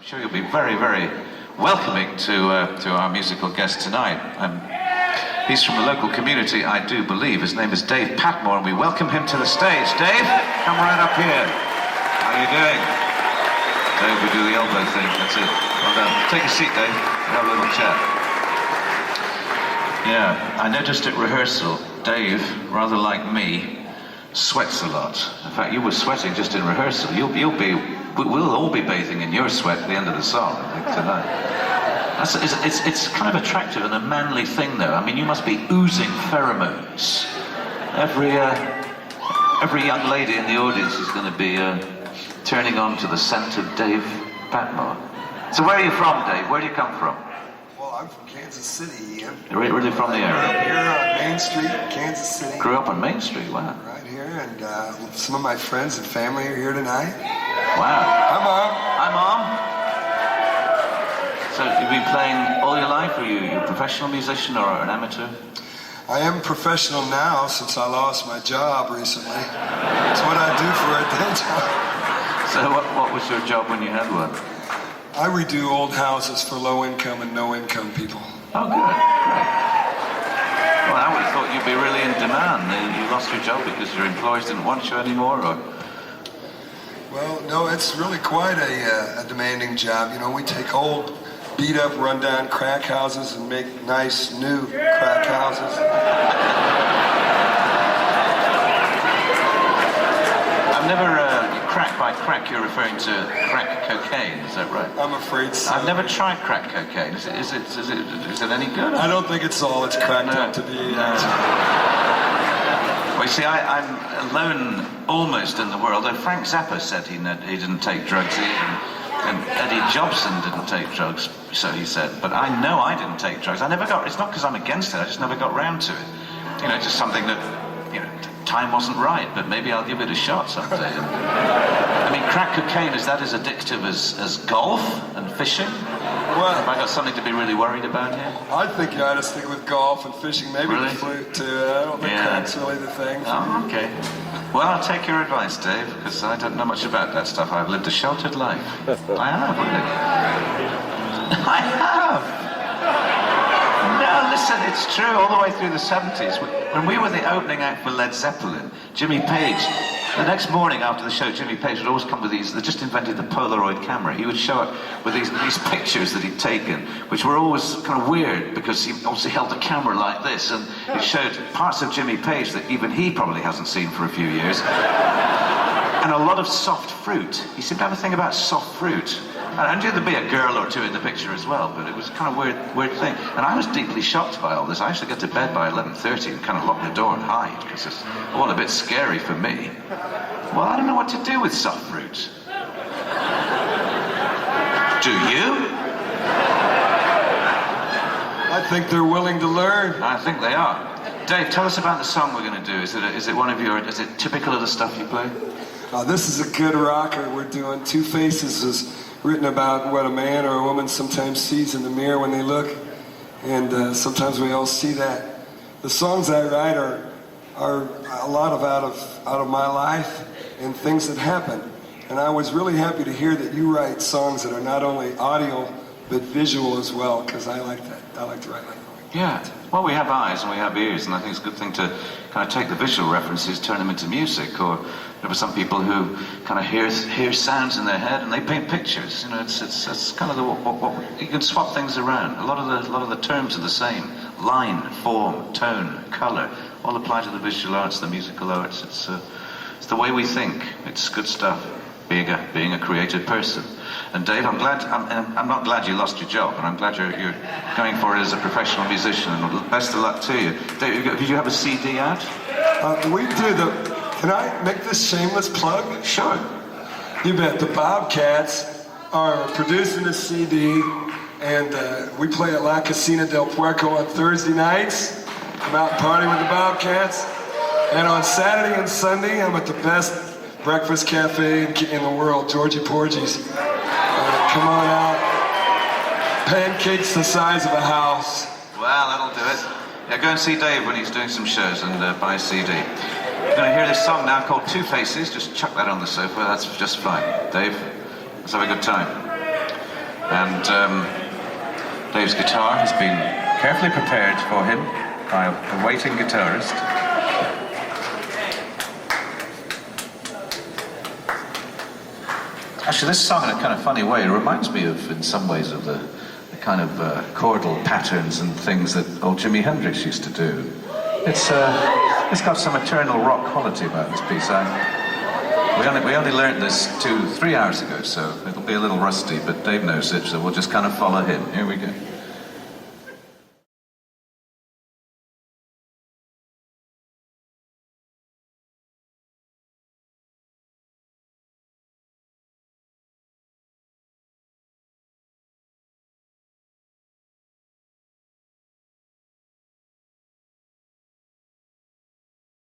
I'm sure you'll be very, very welcoming to our musical guest tonight. He's from the local community, I do believe. His name is Dave Patmore, and we welcome him to the stage. Dave, come right up here. How are you doing? Dave, we do the elbow thing, that's it. Well done. Take a seat, Dave. We'll have a little chat. Yeah, I noticed at rehearsal, Dave, rather like me, sweats a lot. In fact, you were sweating just in rehearsal. We'll all be bathing in your sweat at the end of the song, I think, tonight. It's kind of attractive and a manly thing, though. I mean, you must be oozing pheromones. Every young lady in the audience is going to be turning on to the scent of Dave Patmore. So where are you from, Dave? Where do you come from? Well, I'm from Kansas City, Ian. You're really from the area? I grew up here on Main Street, Kansas City. Grew up on Main Street, wow. Right here, and some of my friends and family are here tonight. Wow. Hi, Mom. Hi, Mom. So you've been playing all your life? Are you a professional musician or an amateur? I am professional now since I lost my job recently. It's what I do for a day job. So what was your job when you had one? I redo old houses for low-income and no-income people. Oh, good. Great. Well, I would have thought you'd be really in demand. You lost your job because your employers didn't want you anymore, or? Well, no, it's really quite a demanding job. You know, we take old, beat-up, run-down crack houses and make nice, new crack houses. I've never, crack by crack, you're referring to crack cocaine, is that right? I'm afraid so. I've never tried crack cocaine. Is it any good? I don't think it's all it's cracked up to be. Well, you see, I'm alone almost in the world. Though Frank Zappa said he didn't take drugs, and Eddie Jobson didn't take drugs, so he said. But I know I didn't take drugs. It's not because I'm against it, I just never got round to it. You know, just something that, you know, time wasn't right, but maybe I'll give it a shot someday. I mean, crack cocaine, is that as addictive as golf and fishing? Well, have I got something to be really worried about here? I think you ought to stick with golf and fishing, maybe Really? the flute too. I don't think crack's really the thing. Oh, okay. Well, I'll take your advice, Dave, because I don't know much about that stuff. I've lived a sheltered life. I have, really. I have! No, listen, it's true, all the way through the 70s. When we were the opening act for Led Zeppelin, Jimmy Page, the next morning after the show, Jimmy Page would always come with these, they just invented the Polaroid camera. He would show up with these pictures that he'd taken, which were always kind of weird, because he obviously held the camera like this, and it showed parts of Jimmy Page that even he probably hasn't seen for a few years. And a lot of soft fruit. He seemed to have a thing about soft fruit. And I knew there'd be a girl or two in the picture as well, but it was a kind of weird thing. And I was deeply shocked by all this. I actually got to bed by 11:30 and kind of locked the door and hide, because it's all a bit scary for me. Well, I don't know what to do with soft fruit. Do you? I think they're willing to learn. I think they are. Dave, tell us about the song we're going to do. Is it typical of the stuff you play? This is a good rocker we're doing. Two Faces is written about what a man or a woman sometimes sees in the mirror when they look, and sometimes we all see that. The songs I write are a lot of out of my life and things that happen. And I was really happy to hear that you write songs that are not only audio but visual as well, because I like that. I like to write like that. Yeah. Well, we have eyes and we have ears, and I think it's a good thing to kind of take the visual references, turn them into music. Or there were some people who kind of hear sounds in their head and they paint pictures. You know, it's kind of what you can swap things around. A lot of the terms are the same: line, form, tone, color, all apply to the visual arts, the musical arts. It's the way we think. It's good stuff. Being a creative person. And Dave, I'm not glad you lost your job, and I'm glad you're going for it as a professional musician, and best of luck to you. Dave, did you have a CD out? We do. Can I make this shameless plug? Sure. You bet. The Bobcats are producing a CD, and we play at La Casina del Puerco on Thursday nights. Come out and party with the Bobcats. And on Saturday and Sunday, I'm at the best breakfast cafe in the world, Georgie Porgy's. Come on out. Pancakes the size of a house. Well, that'll do it. Yeah, go and see Dave when he's doing some shows, and buy a CD. We're going to hear this song now called Two Faces. Just chuck that on the sofa, that's just fine. Dave, let's have a good time. And Dave's guitar has been carefully prepared for him by a waiting guitarist. Actually, this song, in a kind of funny way, reminds me of, in some ways, of the kind of chordal patterns and things that old Jimi Hendrix used to do. It's got some eternal rock quality about this piece. We only learned this 2-3 hours ago, so it'll be a little rusty, but Dave knows it, so we'll just kind of follow him. Here we go.